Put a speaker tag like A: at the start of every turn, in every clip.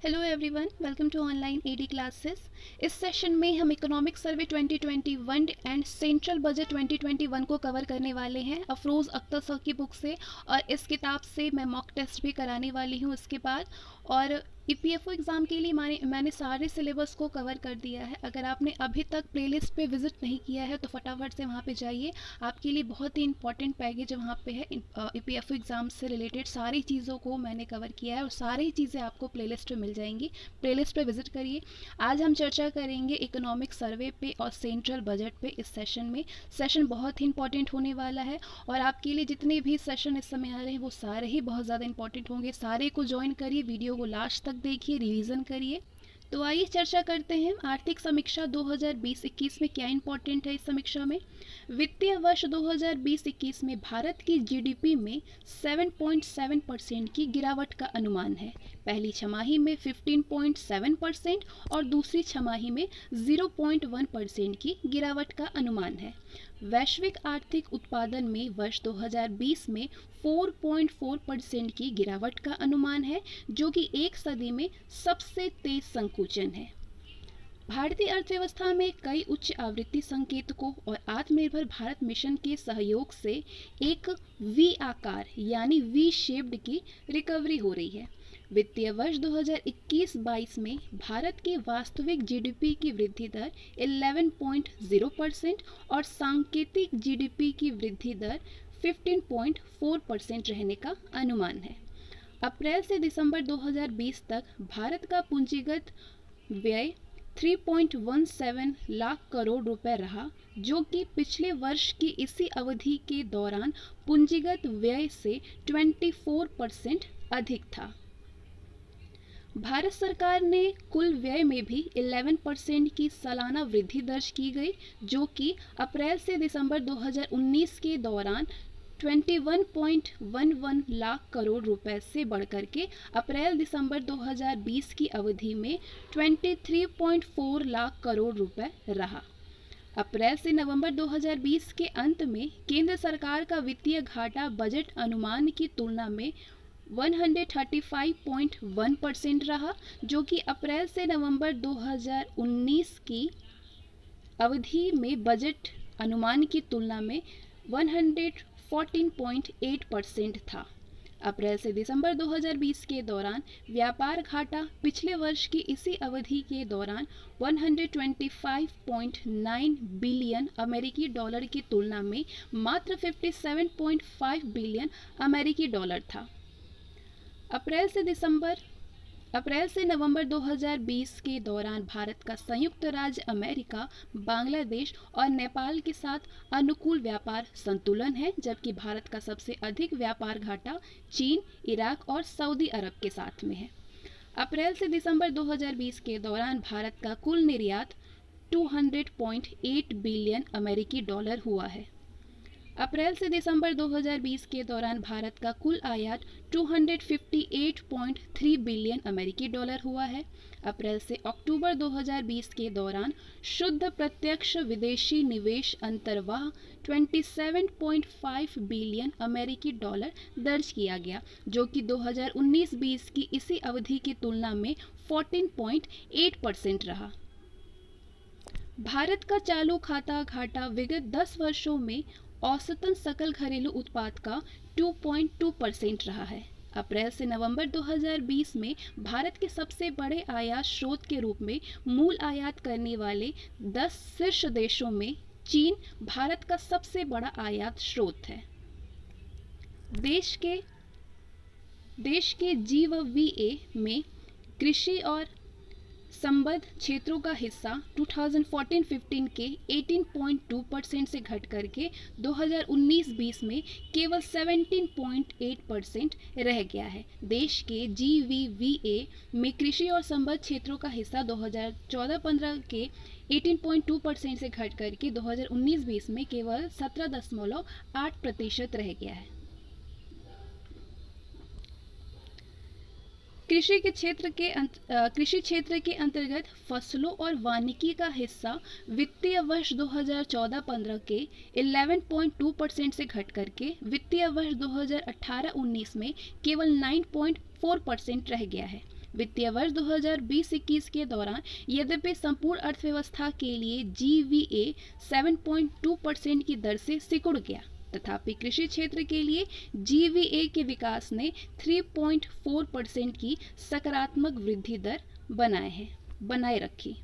A: Hello everyone, welcome to online AD classes. इस session में हम economic survey 2021 and central budget 2021 को cover करने वाले हैं अफरोज़ अख्तर सर की बुक से। और इस किताब से मैं मॉक टेस्ट भी कराने वाली हूँ इसके बाद। और ईपीएफओ एग्ज़ाम के लिए मैंने सारे सिलेबस को कवर कर दिया है। अगर आपने अभी तक प्लेलिस्ट पे विजिट नहीं किया है तो फटाफट से वहाँ पे जाइए। आपके लिए बहुत ही इंपॉर्टेंट पैकेज वहाँ पे है। ईपीएफओ एग्ज़ाम से रिलेटेड सारी चीज़ों को मैंने कवर किया है और सारी चीज़ें आपको प्लेलिस्ट पे मिल जाएंगी। प्लेलिस्ट पे विजिट करिए। आज हम चर्चा करेंगे इकोनॉमिक सर्वे पे और सेंट्रल बजट पे इस सेशन में। सेशन बहुत ही इंपॉर्टेंट होने वाला है और आपके लिए जितने भी सेशन इस समय आ रहे हैं वो सारे ही बहुत ज़्यादा इंपॉर्टेंट होंगे। सारे को ज्वाइन करिए, वीडियो को लास्ट तक देखिए, रिवीजन करिए। तो आइए चर्चा करते हैं आर्थिक समीक्षा 2020-21 में क्या इंपॉर्टेंट है। इस समीक्षा में वित्तीय वर्ष 2020-21 में भारत की जीडीपी में 7.7% की गिरावट का अनुमान है। पहली छमाही में 15.7% और दूसरी छमाही में 0.1% की गिरावट का अनुमान है। वैश्विक आर्थिक उत्पादन में वर्ष 2020 में 4.4% की गिरावट का अनुमान है, जो कि एक सदी में सबसे तेज संकुचन है। भारतीय अर्थव्यवस्था में कई उच्च आवृत्ति संकेतकों और आत्मनिर्भर भारत मिशन के सहयोग से एक वी आकार यानी वी शेप्ड की रिकवरी हो रही है। वित्तीय वर्ष 2021-22 में भारत की वास्तविक जीडीपी की वृद्धि दर 11.0% और सांकेतिक जीडीपी की वृद्धि दर 15.4% रहने का अनुमान है। अप्रैल से दिसंबर 2020 तक भारत का पूंजीगत व्यय 3.17 लाख करोड़ रुपए रहा, जो कि पिछले वर्ष की इसी अवधि के दौरान पूंजीगत व्यय से 24% अधिक था। भारत सरकार ने कुल व्यय में भी 11% की सालाना वृद्धि दर्ज की गई, जो कि अप्रैल से दिसंबर 2019 के दौरान 21.11 लाख करोड़ रुपए से बढ़कर के अप्रैल दिसंबर 2020 की अवधि में 23.4 लाख करोड़ रुपए रहा। अप्रैल से नवंबर 2020 के अंत में केंद्र सरकार का वित्तीय घाटा बजट अनुमान की तुलना में 135.1% रहा, जो कि अप्रैल से नवंबर 2019 की अवधि में बजट अनुमान की तुलना में 114.8% था। अप्रैल से दिसंबर 2020 के दौरान व्यापार घाटा पिछले वर्ष की इसी अवधि के दौरान 125.9 बिलियन अमेरिकी डॉलर की तुलना में मात्र 57.5 बिलियन अमेरिकी डॉलर था। अप्रैल से नवंबर 2020 के दौरान भारत का संयुक्त राज्य अमेरिका, बांग्लादेश और नेपाल के साथ अनुकूल व्यापार संतुलन है, जबकि भारत का सबसे अधिक व्यापार घाटा चीन, इराक और सऊदी अरब के साथ में है। अप्रैल से दिसंबर 2020 के दौरान भारत का कुल निर्यात 200.8 बिलियन अमेरिकी डॉलर हुआ है। अप्रैल से दिसंबर 2020 के दौरान भारत का कुल आयात 258.3 बिलियन अमेरिकी डॉलर हुआ है। अप्रैल से अक्टूबर 2020 के दौरान शुद्ध प्रत्यक्ष विदेशी निवेश अंतर्वाह 27.5 बिलियन अमेरिकी डॉलर दर्ज किया गया, जो कि 2019-20 की इसी अवधि की तुलना में 14.8% रहा। भारत का चालू खाता घाटा विगत 10 वर्षों में औसतन सकल घरेलू उत्पाद का 2.2% रहा है। अप्रैल से नवंबर 2020 में भारत के सबसे बड़े आयात स्रोत के रूप में मूल आयात करने वाले 10 शीर्ष देशों में चीन भारत का सबसे बड़ा आयात स्रोत है। देश के GWA में कृषि और संबद्ध क्षेत्रों का हिस्सा 2014-15 के 18.2% से घट करके 2019-20 में केवल 17.8% रह गया है। देश के GVWA में कृषि और संबद्ध क्षेत्रों का हिस्सा 2014-15 के 18.2% से घट करके 2019-20 में केवल 17.8% रह गया है। कृषि क्षेत्र के अंतर्गत फसलों और वानिकी का हिस्सा वित्तीय वर्ष 2014-15 के 11.2% से घट करके वित्तीय वर्ष 2018-19 में केवल 9.4% रह गया है। वित्तीय वर्ष 2020-21 के दौरान यद्यपि संपूर्ण अर्थव्यवस्था के लिए GVA 7.2% की दर से सिकुड़ गया, तथापि कृषि क्षेत्र के लिए GVA के विकास ने 3.4% की सकारात्मक वृद्धि दर बनाए रखी।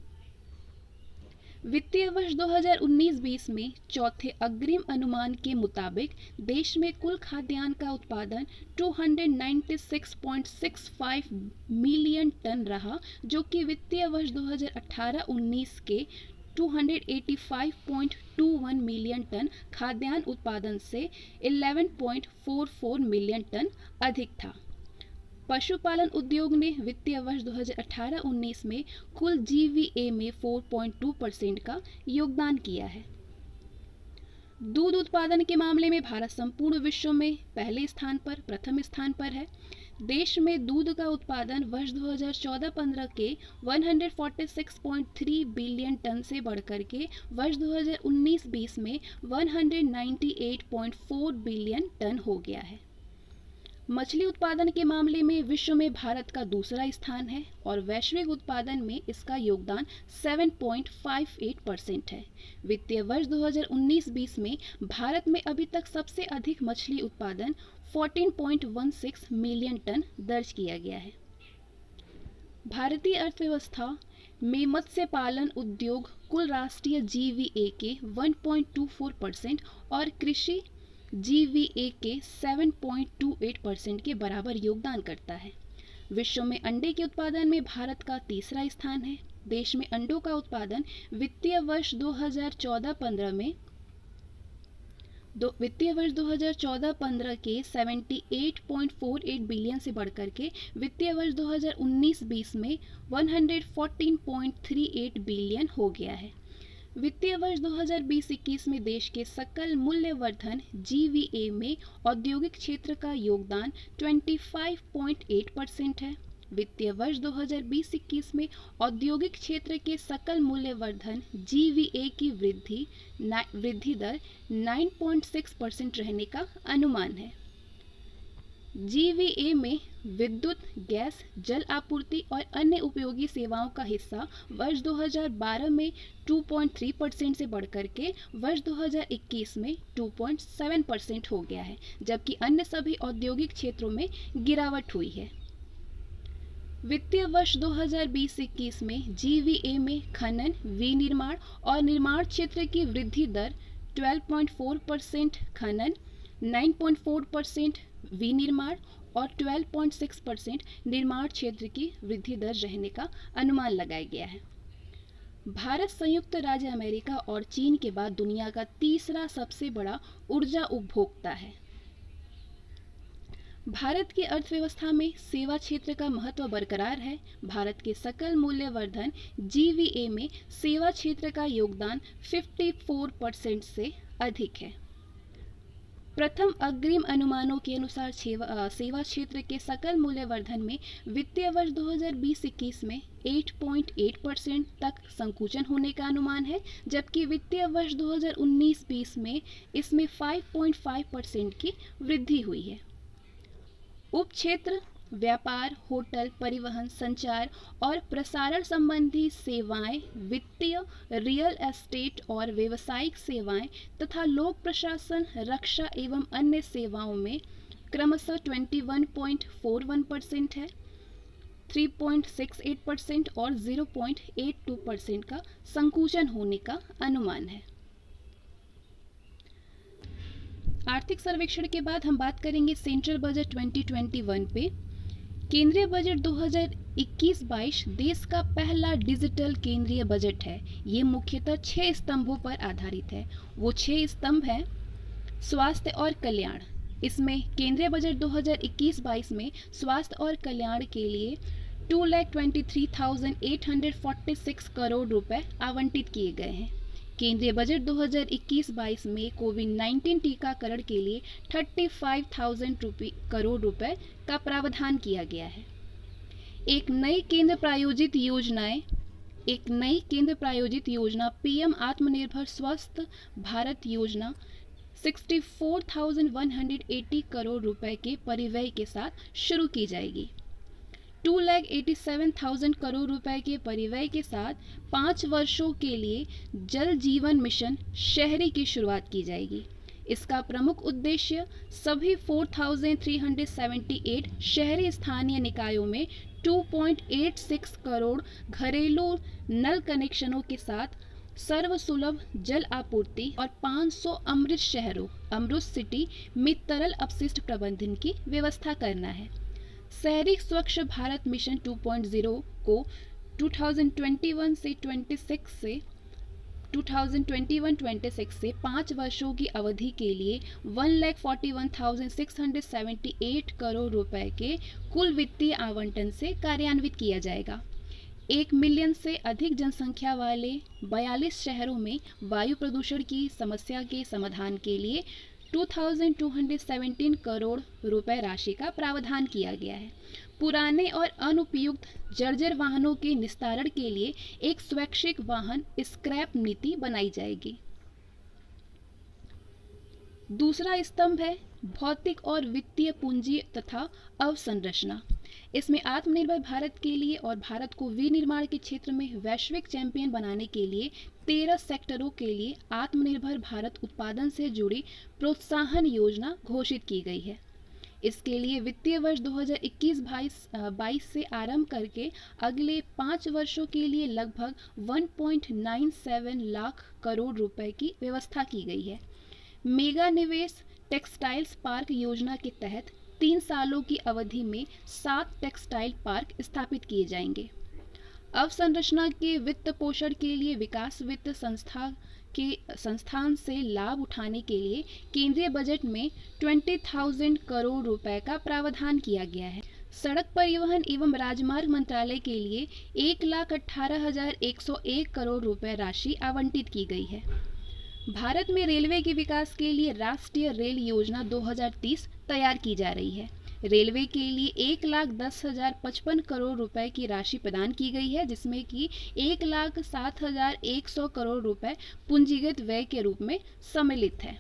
A: वित्तीय वर्ष 2019-20 में चौथे अग्रिम अनुमान के मुताबिक देश में कुल खाद्यान्न का उत्पादन 296.65 मिलियन टन रहा, जो कि वित्तीय वर्ष 2018-19 के 285.21 मिलियन टन खाद्यान्न उत्पादन से 11.44 मिलियन टन अधिक था। पशुपालन उद्योग ने वित्तीय वर्ष 2018-19 में कुल GVA में 4.2% का योगदान किया है। दूध उत्पादन के मामले में भारत संपूर्ण विश्व में प्रथम स्थान पर है। देश में दूध का उत्पादन वर्ष 2014-15 के 146.3 बिलियन टन से बढ़कर के वर्ष 2019-20 में 198.4 बिलियन टन हो गया है। मछली उत्पादन के मामले में विश्व में भारत का दूसरा स्थान है और वैश्विक उत्पादन में इसका योगदान 7.58% है। वित्तीय वर्ष 2019-20 में भारत में अभी तक सबसे अधिक मछली उत्पादन 14.16 मिलियन टन दर्ज किया गया है। भारतीय अर्थव्यवस्था में मत्स्य पालन उद्योग कुल राष्ट्रीय GVA के 1.24% और कृषि GVA के 7.28% के बराबर योगदान करता है। विश्व में अंडे के उत्पादन में भारत का तीसरा स्थान है। देश में अंडों का उत्पादन वित्तीय वर्ष 2014-15 के 78.48 बिलियन से बढ़कर के वित्तीय वर्ष 2019-20 में 114.38 बिलियन हो गया है। वित्तीय वर्ष 2020-21 में देश के सकल मूल्यवर्धन GVA में औद्योगिक क्षेत्र का योगदान 25.8% है। वित्तीय वर्ष 2020-21 में औद्योगिक क्षेत्र के सकल मूल्यवर्धन GVA की वृद्धि दर 9.6% रहने का अनुमान है। GVA में विद्युत, गैस, जल आपूर्ति और अन्य उपयोगी सेवाओं का हिस्सा वर्ष 2012 में 2.3% से बढ़कर के वर्ष 2021 में 2.7% हो गया है, जबकि अन्य सभी औद्योगिक क्षेत्रों में गिरावट हुई है। वित्तीय वर्ष 2020-21 में GVA में खनन, विनिर्माण और निर्माण क्षेत्र की वृद्धि दर 12.4%, खनन 9.4%, विनिर्माण और 12.6% निर्माण क्षेत्र की वृद्धि दर रहने का अनुमान लगाया गया है। भारत संयुक्त राज्य अमेरिका और चीन के बाद दुनिया का तीसरा सबसे बड़ा ऊर्जा उपभोक्ता है। भारत की अर्थव्यवस्था में सेवा क्षेत्र का महत्व बरकरार है। भारत के सकल मूल्यवर्धन GVA में सेवा क्षेत्र का योगदान 54% से अधिक है। प्रथम अग्रिम अनुमानों के अनुसार सेवा क्षेत्र के सकल मूल्यवर्धन में वित्तीय वर्ष 2020-21 में 8.8% तक संकुचन होने का अनुमान है, जबकि वित्तीय वर्ष 2019-20 में इसमें 5.5% की वृद्धि हुई है। उपक्षेत्र व्यापार, होटल, परिवहन, संचार और प्रसारण संबंधी सेवाएं, वित्तीय, रियल एस्टेट और व्यावसायिक सेवाएं तथा लोक प्रशासन, रक्षा एवं अन्य सेवाओं में क्रमशः 21.41% है, 3.68% और 0.82% का संकुचन होने का अनुमान है। आर्थिक सर्वेक्षण के बाद हम बात करेंगे सेंट्रल बजट 2021 पे। केंद्रीय बजट 2021-22 देश का पहला डिजिटल केंद्रीय बजट है। ये मुख्यतः 6 स्तंभों पर आधारित है। वो 6 स्तंभ हैं। स्वास्थ्य और कल्याण, इसमें केंद्रीय बजट 2021-22 में स्वास्थ्य और कल्याण के लिए 2,23,846 करोड़ रुपए आवंटित किए गए हैं। केंद्रीय बजट 2021-22 में कोविड-19 टीकाकरण के लिए 35,000 करोड़ रुपए का प्रावधान किया गया है। एक नई केंद्र प्रायोजित योजना PM आत्मनिर्भर स्वस्थ भारत योजना 64,180 करोड़ रुपए के परिव्यय के साथ शुरू की जाएगी। 2,87,000 करोड़ रुपए के परिव्यय के साथ 5 वर्षों के लिए जल जीवन मिशन शहरी की शुरुआत की जाएगी। इसका प्रमुख उद्देश्य सभी 4,378 शहरी स्थानीय निकायों में 2.86 करोड़ घरेलू नल कनेक्शनों के साथ सर्वसुलभ जल आपूर्ति और 500 अमृत शहरों अमृत सिटी में तरल अपशिष्ट प्रबंधन की व्यवस्था करना है। शहरी स्वच्छ भारत मिशन 2.0 को 2021-26 से 5 वर्षों की अवधि के लिए 1,41,678 करोड़ रुपए के कुल वित्तीय आवंटन से कार्यान्वित किया जाएगा। 1 मिलियन से अधिक जनसंख्या वाले 42 शहरों में वायु प्रदूषण की समस्या के समाधान के लिए 2,217 करोड़ रुपए राशि का प्रावधान किया गया है। पुराने और अनुपयुक्त जर्जर वाहनों के निस्तारण के लिए एक स्वैच्छिक वाहन स्क्रैप नीति बनाई जाएगी। दूसरा स्तंभ है भौतिक और वित्तीय पूंजी तथा अवसंरचना। इसमें आत्मनिर्भर भारत के लिए और भारत को विनिर्माण के क्षेत्र में वैश्विक चैंपियन बनाने के लिए 13 सेक्टरों के लिए आत्मनिर्भर भारत उत्पादन से जुड़ी प्रोत्साहन योजना घोषित की गई है। इसके लिए वित्तीय वर्ष 2021-22 से आरंभ करके अगले 5 वर्षों के लिए लगभग 1.97 लाख करोड़ रुपए की व्यवस्था की गई है। मेगा निवेश टेक्सटाइल्स पार्क योजना के तहत 3 सालों की अवधि में 7 टेक्सटाइल पार्क स्थापित किए जाएंगे। अवसंरचना के वित्त पोषण के लिए विकास वित्त संस्थान से लाभ उठाने के लिए केंद्रीय बजट में 20,000 करोड़ रुपए का प्रावधान किया गया है। सड़क परिवहन एवं राजमार्ग मंत्रालय के लिए 1,18,101 करोड़ रुपए राशि आवंटित की गई है। भारत में रेलवे के विकास के लिए राष्ट्रीय रेल योजना 2030 तैयार की जा रही है। रेलवे के लिए 1,10,055 करोड़ रुपए की राशि प्रदान की गई है, जिसमें कि 1,07,100 करोड़ रुपए पूंजीगत व्यय के रूप में सम्मिलित है।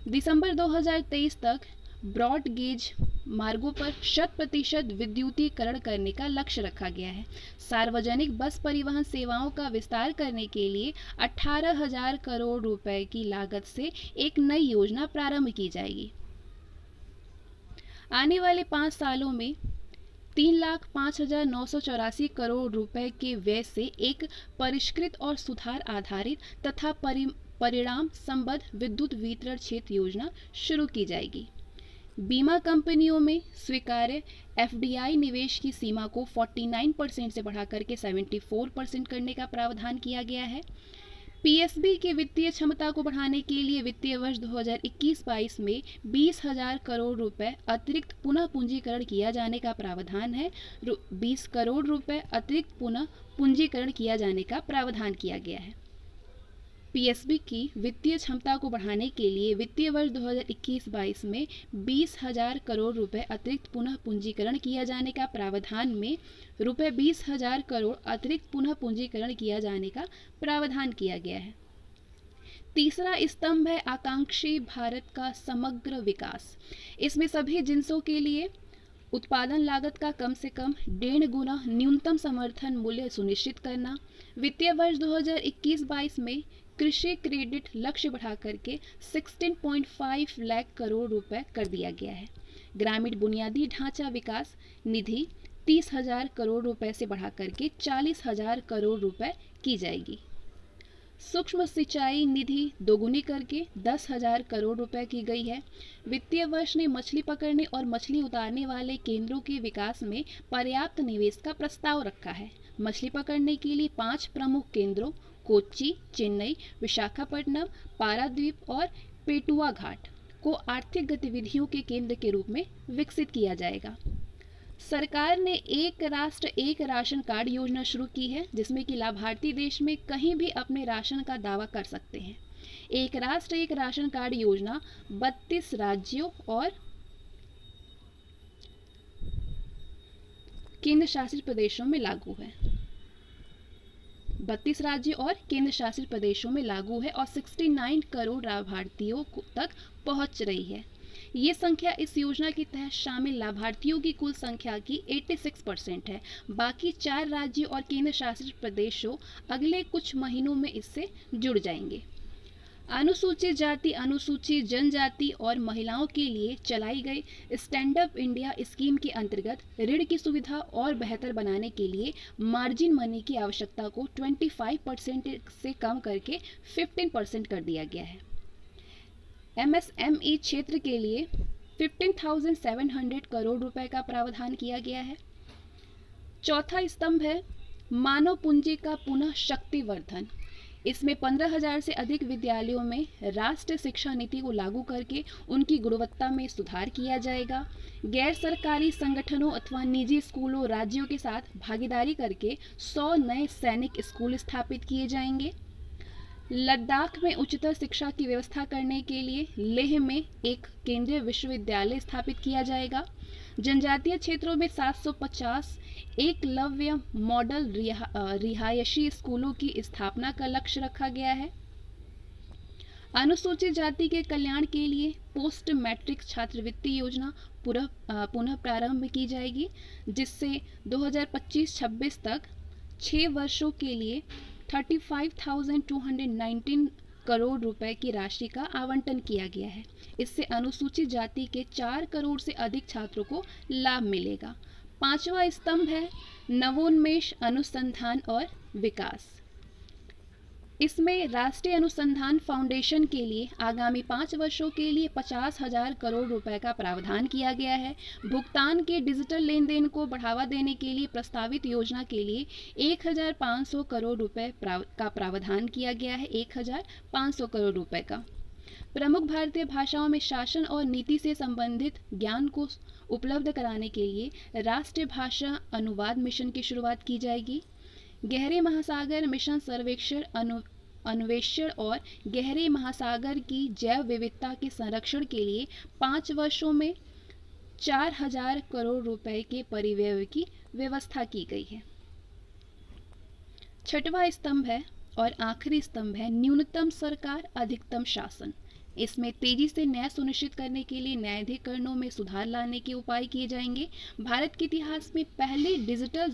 A: दिसंबर 2023 तक ब्रॉड गेज मार्गों पर 100% विद्युतीकरण करने का लक्ष्य रखा गया है। सार्वजनिक बस परिवहन सेवाओं का विस्तार करने के लिए 18,000 करोड़ रुपए की लागत से एक नई योजना प्रारंभ की जाएगी। आने वाले 5 सालों में 3,05,984 करोड़ रुपए के व्यय से एक परिष्कृत और सुधार आधारित तथा परिणाम संबद्ध विद्युत वितरण क्षेत्र योजना शुरू की जाएगी। बीमा कंपनियों में स्वीकार्य एफडीआई निवेश की सीमा को 49% से बढ़ाकर के 74% करने का प्रावधान किया गया है। पीएसबी की वित्तीय क्षमता को बढ़ाने के लिए वित्तीय वर्ष 2021-22 में 20,000 करोड़ रुपए अतिरिक्त पुनः पूंजीकरण किया जाने का प्रावधान है। 20 करोड़ रुपए अतिरिक्त पुनः पूंजीकरण किया जाने का प्रावधान किया गया है। पीएसबी की वित्तीय क्षमता को बढ़ाने के लिए वित्तीय वर्ष 2021-22 में 20,000 करोड़ रुपए अतिरिक्त पुनः पूंजीकरण किया जाने का प्रावधान में रुपए 20,000 करोड़ अतिरिक्त पुनः पूंजीकरण किया जाने का प्रावधान किया गया है। तीसरा स्तंभ है आकांक्षी भारत का समग्र विकास। इसमें सभी जिन्सों के लिए उत्पादन लागत का कम से कम 1.5 गुना न्यूनतम समर्थन मूल्य सुनिश्चित करना। वित्तीय वर्ष 2021-22 में कृषि क्रेडिट लक्ष्य बढ़ा करके 16.5 लाख करोड़ रुपए कर दिया गया है। ग्रामीण बुनियादी ढांचा विकास निधि 30,000 करोड़ रुपए से बढ़ा करके 40,000 करोड़ रुपए की जाएगी। सूक्ष्म सिंचाई निधि दोगुनी करके 10,000 करोड़ रुपए की गई है। वित्तीय वर्ष ने मछली पकड़ने और मछली उतारने वाले केंद्रों के विकास में पर्याप्त निवेश का प्रस्ताव रखा है। मछली पकड़ने के लिए 5 प्रमुख केंद्रों कोच्चि, चेन्नई, विशाखापट्टनम, पारादीप और पेटुआ घाट को आर्थिक गतिविधियों के केंद्र के रूप में विकसित किया जाएगा। सरकार ने एक राष्ट्र एक राशन कार्ड योजना शुरू की है, जिसमें कि लाभार्थी देश में कहीं भी अपने राशन का दावा कर सकते हैं। एक राष्ट्र एक राशन कार्ड योजना 32 राज्यों और केंद्र शासित प्रदेशों में लागू है। 32 राज्यों और केंद्र शासित प्रदेशों में लागू है और 69 करोड़ लाभार्थियों तक पहुंच रही है। ये संख्या इस योजना के तहत शामिल लाभार्थियों की कुल संख्या की 86% है। बाकी 4 राज्यों और केंद्र शासित प्रदेशों अगले कुछ महीनों में इससे जुड़ जाएंगे। अनुसूचित जाति, अनुसूचित जनजाति और महिलाओं के लिए चलाई गई स्टैंड अप इंडिया स्कीम के अंतर्गत ऋण की सुविधा और बेहतर बनाने के लिए मार्जिन मनी की आवश्यकता को 25% से कम करके 15% कर दिया गया है। एमएसएमई क्षेत्र के लिए 15,700 करोड़ रुपए का प्रावधान किया गया है। चौथा स्तंभ है मानव पूंजी का पुनः शक्तिवर्धन। इसमें 15,000 से अधिक विद्यालयों में राष्ट्रीय शिक्षा नीति को लागू करके उनकी गुणवत्ता में सुधार किया जाएगा। गैर सरकारी संगठनों अथवा निजी स्कूलों राज्यों के साथ भागीदारी करके 100 नए सैनिक स्कूल स्थापित किए जाएंगे। लद्दाख में उच्चतर शिक्षा की व्यवस्था करने के लिए लेह में एक केंद्रीय विश्वविद्यालय स्थापित किया जाएगा। जनजातीय क्षेत्रों में 750 एकलव्य मॉडल रिहायशी स्कूलों की स्थापना का लक्ष्य रखा गया है। अनुसूचित जाति के कल्याण के लिए पोस्ट मैट्रिक छात्रवृत्ति योजना पुनः प्रारंभ की जाएगी, जिससे 2025-26 तक 6 वर्षों के लिए 35,219 करोड़ रुपए की राशि का आवंटन किया गया है। इससे अनुसूचित जाति के 4 करोड़ से अधिक छात्रों को लाभ मिलेगा। 5वां स्तंभ है नवोन्मेष, अनुसंधान और विकास। इसमें राष्ट्रीय अनुसंधान फाउंडेशन के लिए आगामी 5 वर्षों के लिए 50,000 करोड़ रुपए का प्रावधान किया गया है। भुगतान के डिजिटल लेन देन को बढ़ावा देने के लिए प्रस्तावित योजना के लिए 1,500 करोड़ रुपए का प्रावधान किया गया है। 1,500 करोड़ रुपए का प्रमुख भारतीय भाषाओं में शासन और नीति से संबंधित ज्ञान को उपलब्ध कराने के लिए राष्ट्रीय भाषा अनुवाद मिशन की शुरुआत की जाएगी। गहरे महासागर मिशन सर्वेक्षण, अन्वेषण और गहरे महासागर की जैव विविधता के संरक्षण के लिए 5 वर्षों में 4,000 करोड़ रुपए के परिव्यय की व्यवस्था की गई है। 6वां स्तंभ है और आखिरी स्तंभ है न्यूनतम सरकार अधिकतम शासन। इसमें तेजी से न्याय सुनिश्चित करने के लिए न्यायाधिकरणों में सुधार लाने के उपाय किए जाएंगे। भारत के इतिहास में पहली डिजिटल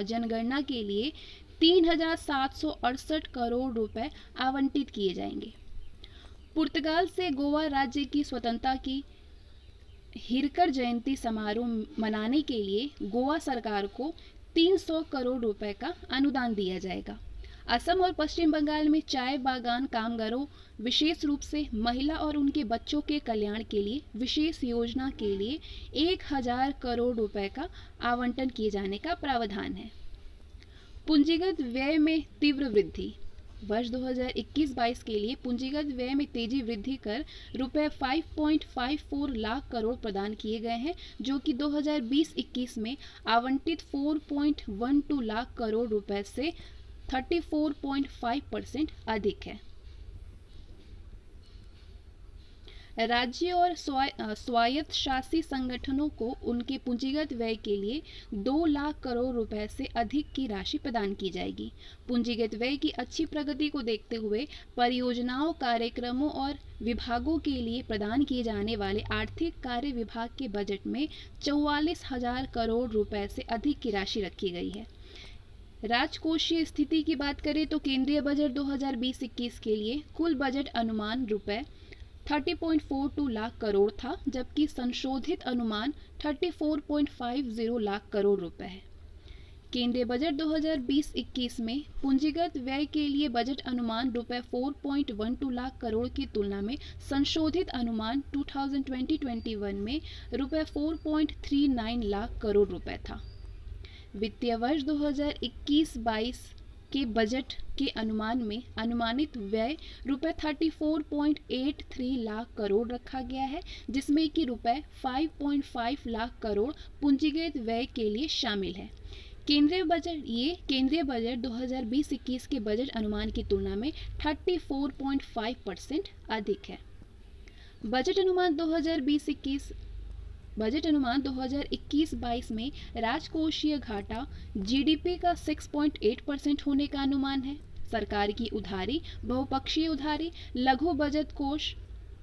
A: जनगणना के लिए 3,768 करोड़ रुपए आवंटित किए जाएंगे। पुर्तगाल से गोवा राज्य की स्वतंत्रता की हिरकर जयंती समारोह मनाने के लिए गोवा सरकार को 300 करोड़ रुपए का अनुदान दिया जाएगा। असम और पश्चिम बंगाल में चाय बागान कामगारों, विशेष रूप से महिला और उनके बच्चों के कल्याण के लिए विशेष योजना के लिए 1,000 करोड़ रुपए का आवंटन किए जाने का प्रावधान है। पूंजीगत व्यय में तीव्र वृद्धि। वर्ष 2021-22 के लिए पूंजीगत व्यय में तेजी वृद्धि कर रुपए 5.54 लाख करोड़ प्रदान किए गए हैं, जो कि 2020-21 में आवंटित 4.12 लाख करोड़ रुपए से 34.5% अधिक है। राज्य और स्वायत्त शासी संगठनों को उनके पूंजीगत व्यय के लिए 2 लाख करोड़ रुपए से अधिक की राशि प्रदान की जाएगी। पूंजीगत व्यय की अच्छी प्रगति को देखते हुए परियोजनाओं, कार्यक्रमों और विभागों के लिए प्रदान किए जाने वाले आर्थिक कार्य विभाग के बजट में 44,000 करोड़ रुपए से अधिक की राशि रखी गई है। राजकोषीय स्थिति की बात करें तो केंद्रीय बजट 2020-21 के लिए कुल बजट अनुमान रुपए 30.42 लाख करोड़ था, जबकि संशोधित अनुमान 34.50 लाख करोड़ रुपए है। केंद्रीय बजट 2020-21 में पूंजीगत व्यय के लिए बजट अनुमान रुपए 4.12 लाख करोड़ की तुलना में संशोधित अनुमान 2020-21 में रुपए 4.39 लाख करोड़ रुपए था। वित्तीय वर्ष 2021-22 के बजट के अनुमान में अनुमानित व्यय रुपए 34.83 लाख करोड़ रखा गया है, जिसमें कि रुपए 5.5 लाख करोड़ पूंजीगत व्यय के लिए शामिल है। केंद्रीय बजट 2020-21 के बजट अनुमान की तुलना में 34.5% अधिक है। बजट अनुमान 2021-22 में राजकोषीय घाटा जीडीपी का 6.8% होने का अनुमान है। सरकार की उधारी, बहुपक्षीय उधारी, लघु बचत कोष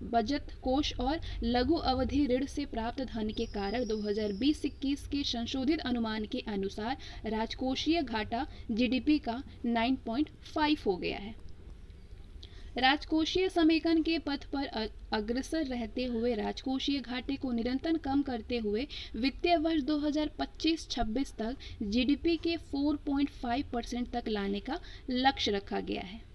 A: बचत कोष और लघु अवधि ऋण से प्राप्त धन के कारण 2020-21 के संशोधित अनुमान के अनुसार राजकोषीय घाटा जीडीपी का 9.5 हो गया है। राजकोषीय समेकन के पथ पर अग्रसर रहते हुए राजकोषीय घाटे को निरंतर कम करते हुए वित्तीय वर्ष 2025-26 तक जीडीपी के 4.5% तक लाने का लक्ष्य रखा गया है।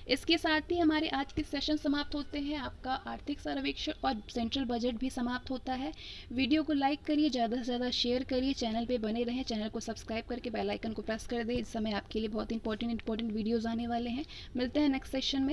A: इसके साथ ही हमारे आज के सेशन समाप्त होते हैं। आपका आर्थिक सर्वेक्षण और सेंट्रल बजट भी समाप्त होता है। वीडियो को लाइक करिए, ज़्यादा से ज़्यादा शेयर करिए, चैनल पे बने रहें, चैनल को सब्सक्राइब करके बेल आइकन को प्रेस कर दें। इस समय आपके लिए बहुत इंपॉर्टेंट वीडियोज़ आने वाले हैं। मिलते हैं नेक्स्ट सेशन में।